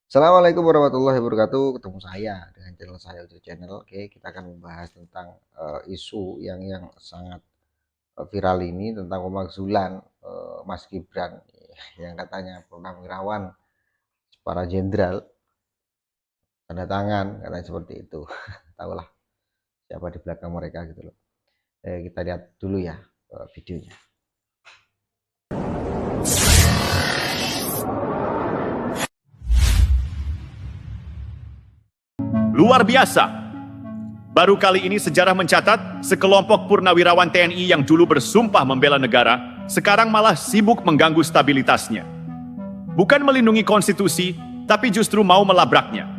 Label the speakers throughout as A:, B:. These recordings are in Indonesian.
A: Assalamualaikum warahmatullahi wabarakatuh. Ketemu saya dengan channel saya YouTube Channel. Oke, kita akan membahas tentang isu yang sangat viral ini tentang pemakzulan Mas Gibran yang katanya purnawirawan para jenderal tanda tangan katanya seperti itu. Tahulah siapa di belakang mereka gitu loh. Kita lihat dulu ya videonya.
B: Luar biasa. Baru kali ini sejarah mencatat sekelompok purnawirawan TNI yang dulu bersumpah membela negara, sekarang malah sibuk mengganggu stabilitasnya. Bukan melindungi konstitusi, tapi justru mau melabraknya.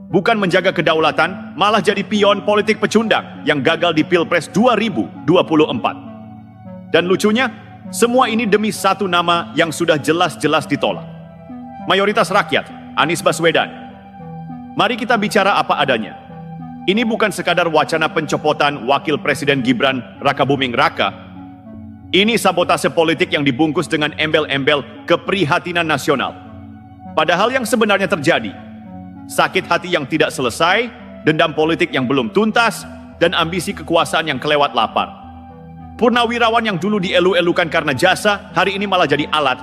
B: Bukan menjaga kedaulatan, malah jadi pion politik pecundang yang gagal di Pilpres 2024. Dan lucunya, semua ini demi satu nama yang sudah jelas-jelas ditolak. Mayoritas rakyat, Anies Baswedan. Mari kita bicara apa adanya. Ini bukan sekadar wacana pencopotan Wakil Presiden Gibran Rakabuming Raka. Ini sabotase politik yang dibungkus dengan embel-embel keprihatinan nasional. Padahal yang sebenarnya terjadi, sakit hati yang tidak selesai, dendam politik yang belum tuntas, dan ambisi kekuasaan yang kelewat lapar. Purnawirawan yang dulu dielu-elukan karena jasa, hari ini malah jadi alat.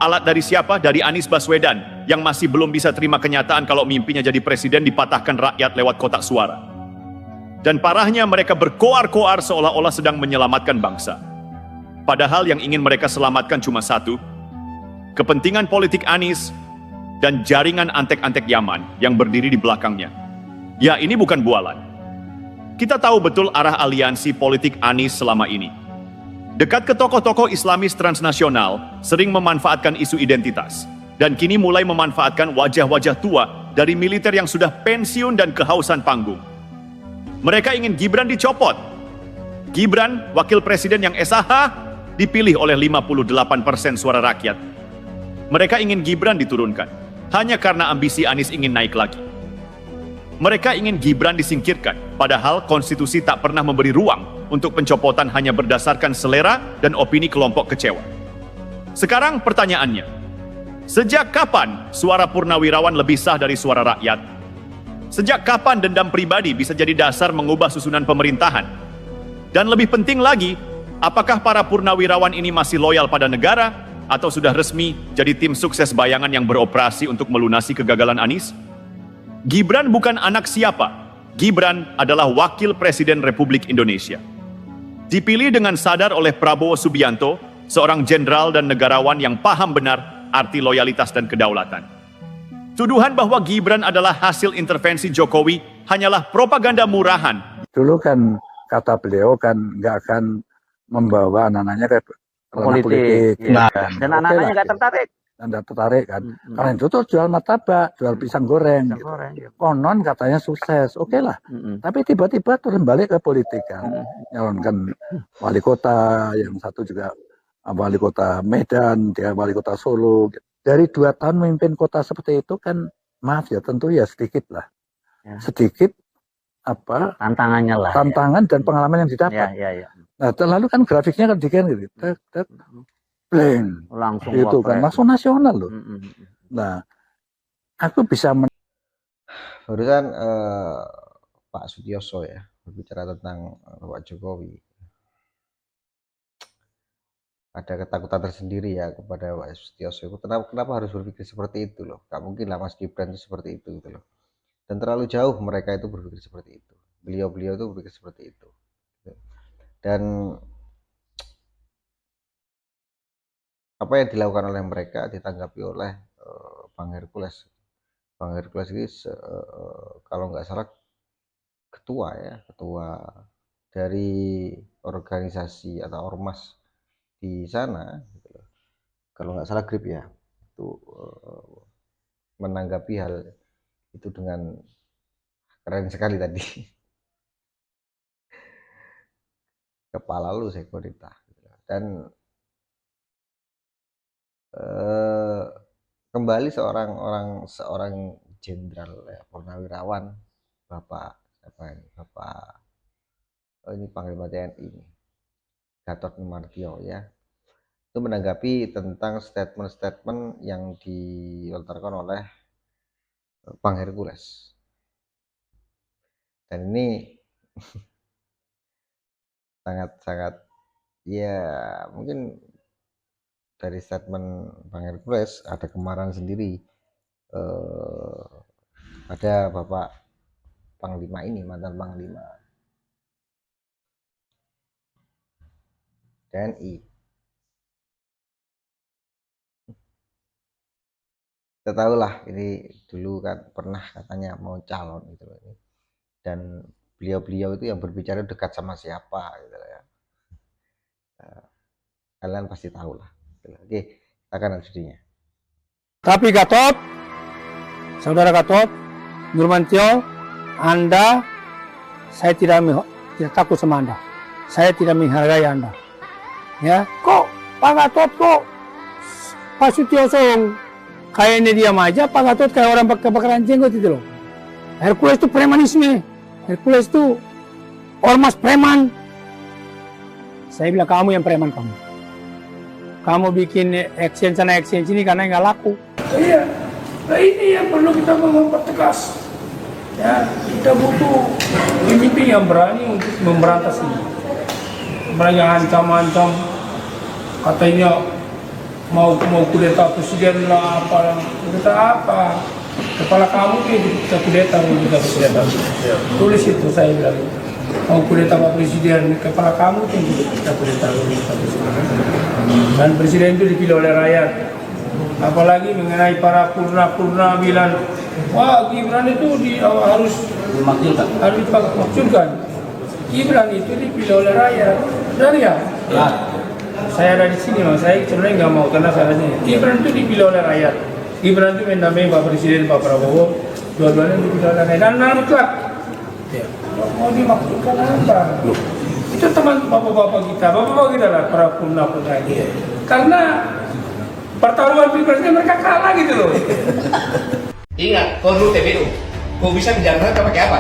B: Alat dari siapa? Dari Anies Baswedan, yang masih belum bisa terima kenyataan kalau mimpinya jadi presiden dipatahkan rakyat lewat kotak suara. Dan parahnya mereka berkoar-koar seolah-olah sedang menyelamatkan bangsa. Padahal yang ingin mereka selamatkan cuma satu, kepentingan politik Anies dan jaringan antek-antek Yaman yang berdiri di belakangnya. Ya, ini bukan bualan. Kita tahu betul arah aliansi politik Anies selama ini. Dekat ke tokoh-tokoh Islamis transnasional, sering memanfaatkan isu identitas, dan kini mulai memanfaatkan wajah-wajah tua dari militer yang sudah pensiun dan kehausan panggung. Mereka ingin Gibran dicopot. Gibran, wakil presiden yang SAH, dipilih oleh 58% suara rakyat. Mereka ingin Gibran diturunkan, hanya karena ambisi Anies ingin naik lagi. Mereka ingin Gibran disingkirkan, padahal konstitusi tak pernah memberi ruang untuk pencopotan hanya berdasarkan selera dan opini kelompok kecewa. Sekarang pertanyaannya, sejak kapan suara purnawirawan lebih sah dari suara rakyat? Sejak kapan dendam pribadi bisa jadi dasar mengubah susunan pemerintahan? Dan lebih penting lagi, apakah para purnawirawan ini masih loyal pada negara atau sudah resmi jadi tim sukses bayangan yang beroperasi untuk melunasi kegagalan Anies? Gibran bukan anak siapa. Gibran adalah wakil presiden Republik Indonesia. Dipilih dengan sadar oleh Prabowo Subianto, seorang jenderal dan negarawan yang paham benar arti loyalitas dan kedaulatan. Tuduhan bahwa Gibran adalah hasil intervensi Jokowi hanyalah propaganda murahan.
C: Dulu kan kata beliau kan nggak akan membawa anak-anaknya ke ranah politik.
D: Nah,
C: Kan.
D: dan
C: Oke
D: anak-anaknya
C: lah,
D: nggak
C: gitu.
D: tertarik.
C: Nggak tertarik kan. Karena itu tuh jual martabak, jual pisang goreng. Gitu. Konon katanya sukses, oke lah. Tapi tiba-tiba turun balik ke politik kan. Nyalonkan wali kota, yang satu juga wali kota Medan, dia wali kota Solo. Gitu. Dari 2 tahun memimpin kota seperti itu kan, maaf ya, tentu ya sedikit lah.
D: Ya.
C: Sedikit apa
D: Tantangannya lah.
C: tantangan dan pengalaman yang didapat.
D: Ya.
C: Nah, terlalu kan grafiknya kan dikan gitu. Blank.
D: Langsung
C: Itu kan langsung nasional loh. Nah, aku bisa
A: Barusan Pak Sutioso ya berbicara tentang Pak Jokowi. Ada ketakutan tersendiri ya kepada Pak Sutioso. Kenapa harus berpikir seperti itu loh? Gak mungkin lah Mas Gibran itu seperti itu gitu loh. Dan terlalu jauh mereka itu berpikir seperti itu. Beliau-beliau itu berpikir seperti itu. Dan apa yang dilakukan oleh mereka ditanggapi oleh Bang Hercules. Bang Hercules ini kalau nggak salah ketua dari organisasi atau ormas di sana gitu loh. Kalau nggak salah GRIP ya, itu menanggapi hal itu dengan keren sekali tadi. Kepala lu sekuritas gitu. Dan kembali seorang jenderal ya, purnawirawan Bapak ini Panglima TNI ini Gatot Nurmantio ya, itu menanggapi tentang statement-statement yang dilontarkan oleh Bang Hercules. Dan ini sangat-sangat ya mungkin dari statement Bang Hercules ada kemarahan sendiri eh, pada Bapak Panglima ini, mantan Panglima TNI. Kita tahu lah ini dulu kan pernah katanya mau calon gitu loh ini. Dan beliau-beliau itu yang berbicara dekat sama siapa gitu loh ya. Kalian pasti tahu lah. Oke, kita akan lanjutnya.
D: Tapi Gatot, saudara Gatot, Nurmantio, Anda, saya tidak takut sama Anda. Saya tidak menghargai Anda. Ya, kok Pak Gatot kok Pak Sutioso kayaknya diam aja, Pak Gatot kayak orang kebakaran jenggot itu loh. Hercules itu premanisme. Hercules itu ormas preman. Saya bilang kamu yang preman kamu. Kamu bikin action sana action sini karena nggak laku. Iya, nah ini yang perlu kita mempertegas. Ya, kita butuh pemimpin yang berani untuk memberantas ini. Mereka yang ancam-ancam katanya mau kudeta presiden lah apa, kudeta apa? Kepala kamu kita kudeta mau kita presiden. Tulis itu saya bilang. Mau kudeta Pak Presiden, kepala kamu kita kudeta dan presiden itu dipilih oleh rakyat. Apalagi mengenai para purna bilang, wah Gibran itu harus dimaksudkan. Gibran itu dipilih oleh rakyat. Benar ya? Saya ada di sini, saya sebenarnya nggak mau karena salahnya. Gibran itu dipilih oleh rakyat. Gibran itu mendampingi Pak Presiden, Pak Prabowo, dua-duanya dipilih oleh rakyat. Dan mutlak. Ya. Mau dimaksudkan apa? Itu teman bapak-bapak kita lah para purna ini. Karena pertarungan pilpresnya mereka kalah gitu loh.
E: Ingat, kau dulu TPU, kau bisa menjalankan pakai apa?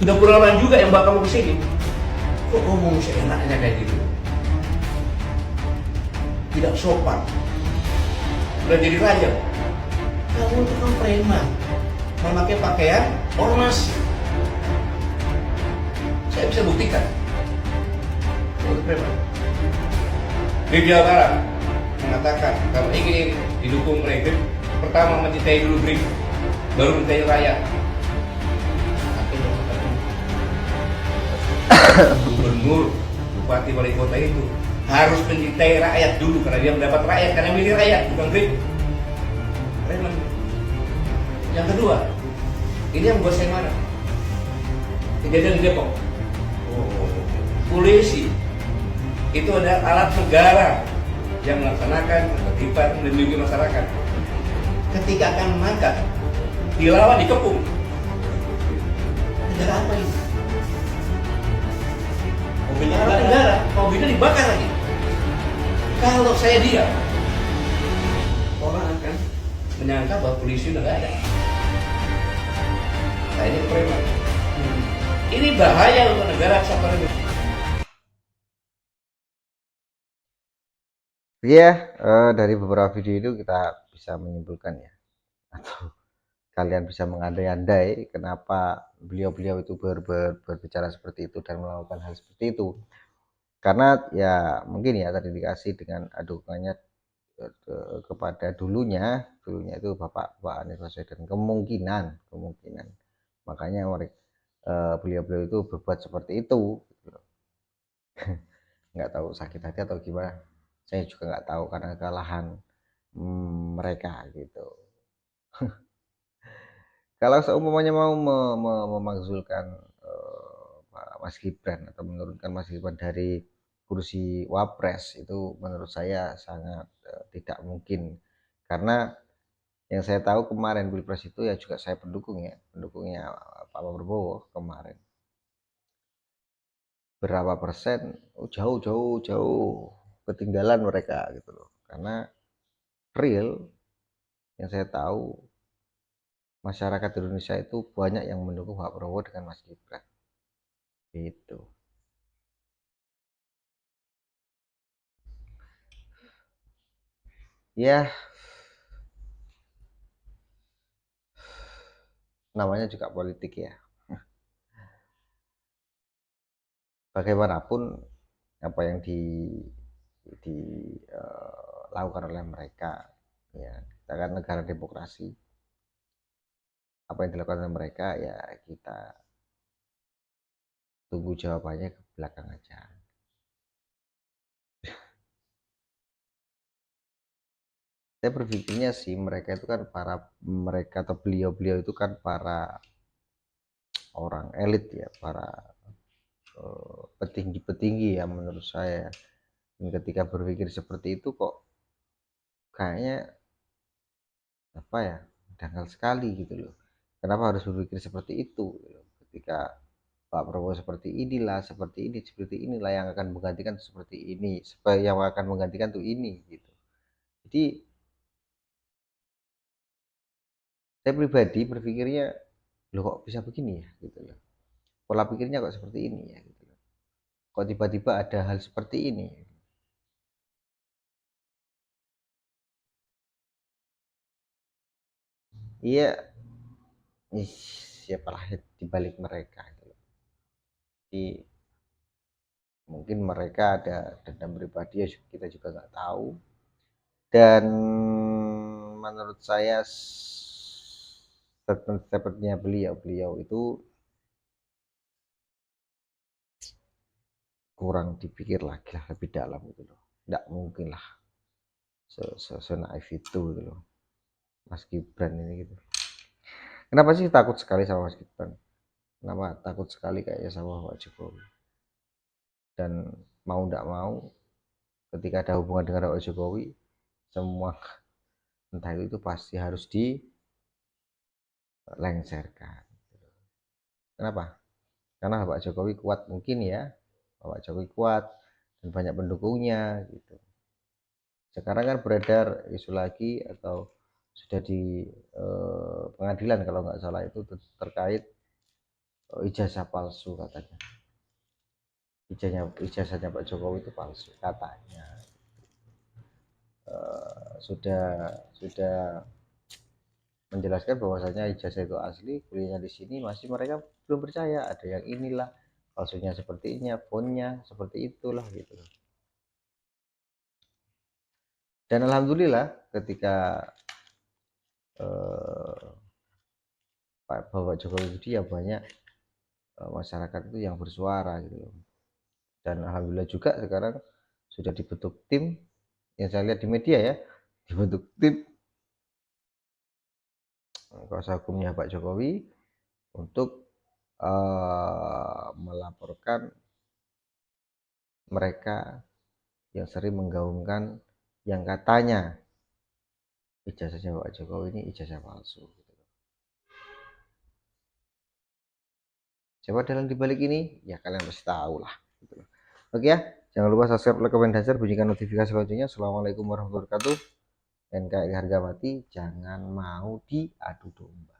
E: Sudah pengalaman juga yang bawa kamu ke sini. Kok ngomong seenaknya kayak gitu? Tidak sopan. Udah jadi raja. Kamu itu kan preman, memakai pakaian ormas. Saya bisa buktikan. Kamu preman. Di Jawa Barat mengatakan kalau ingin didukung mereka, pertama mencintai dulu BRIC, baru mencintai rakyat. Gubernur, bupati, wali kota itu harus mencintai rakyat dulu karena dia mendapat rakyat, karena milih rakyat bukan BRIC. Preman. Yang kedua, ini yang buat saya marah. Kejadian di Depok. Polisi itu adalah alat negara yang melaksanakan ketertiban melindungi masyarakat. Ketika akan mengangkat, dilawan, dikepung. Negara apa ini? Mobilnya negara, mobilnya dibakar lagi. Kalau saya diam, orang akan menyangka bahwa polisi udah nggak ada. Nah ini preman. Ini bahaya untuk negara kesatuan Indonesia.
A: Ya, dari beberapa video itu kita bisa menyimpulkan ya, atau kalian bisa mengandai-andai kenapa beliau-beliau itu berbicara seperti itu dan melakukan hal seperti itu. Karena ya mungkin ya tadi dikasih dengan dukungannya kepada dulunya itu Bapak Anies Baswedan, kemungkinan makanya beliau-beliau itu berbuat seperti itu. Nggak tahu sakit hati atau gimana, saya juga nggak tahu karena kekalahan mereka gitu. Kalau seumpamanya mau memakzulkan Mas Gibran atau menurunkan Mas Gibran dari kursi Wapres, itu menurut saya sangat tidak mungkin, karena yang saya tahu kemarin Pilpres itu ya juga saya pendukungnya Pak Prabowo kemarin. Berapa persen? Jauh ketinggalan mereka gitu loh. Karena real yang saya tahu masyarakat Indonesia itu banyak yang mendukung Pak Prabowo dengan Mas Gibran. Gitu. Ya, namanya juga politik ya. Bagaimanapun apa yang dilakukan oleh mereka, ya kita kan negara demokrasi, apa yang dilakukan oleh mereka ya kita tunggu jawabannya ke belakang aja. Saya berpikirnya sih mereka itu kan mereka atau beliau-beliau itu kan para orang elit ya, para petinggi-petinggi ya menurut saya. Dan ketika berpikir seperti itu kok kayaknya apa ya, dangkal sekali gitu loh. Kenapa harus berpikir seperti itu gitu loh. Ketika Pak Prabowo seperti seperti inilah yang akan menggantikan seperti ini, supaya yang akan menggantikan tuh ini gitu. Jadi saya pribadi berpikirnya, loh kok bisa begini ya gitu loh. Pola pikirnya kok seperti ini ya gitu loh. Kok tiba-tiba ada hal seperti ini. Iya, siapalah di balik mereka gitu loh. Jadi mungkin mereka ada dendam pribadi ya kita juga nggak tahu. Dan menurut saya statement-statementnya beliau itu kurang dipikir lagi lah lebih dalam gitu loh. Nggak mungkin lah senaif itu gitu loh Mas Gibran ini gitu. Kenapa sih takut sekali sama Mas Gibran? Kenapa takut sekali kayaknya sama Pak Jokowi? Dan mau nggak mau ketika ada hubungan dengan Pak Jokowi, semua entah itu pasti harus dilengsarkan. Kenapa? Karena Pak Jokowi kuat mungkin ya, Pak Jokowi kuat dan banyak pendukungnya gitu. Sekarang kan beredar isu lagi atau sudah di pengadilan kalau nggak salah itu terkait ijazah palsu katanya. Ijazahnya Pak Jokowi itu palsu katanya. Sudah menjelaskan bahwasanya ijazah itu asli, kuliahnya di sini, masih mereka belum percaya. Ada yang inilah palsunya seperti ini, fontnya seperti itulah gitu. Dan alhamdulillah ketika Bapak Jokowi itu ya banyak masyarakat itu yang bersuara gitu. Dan alhamdulillah juga sekarang sudah dibentuk tim yang saya lihat di media ya, dibentuk tim kuasa hukumnya Pak Jokowi untuk melaporkan mereka yang sering menggaungkan yang katanya ijazahnya Pak Jokowi ini ijazah palsu. Siapa dalam dibalik ini? Ya kalian pasti tahu lah. Gitu. Oke ya, jangan lupa subscribe, like, komen, dan share, bunyikan notifikasi loncengnya. Assalamualaikum warahmatullahi wabarakatuh. NKRI harga mati, jangan mau diadu domba.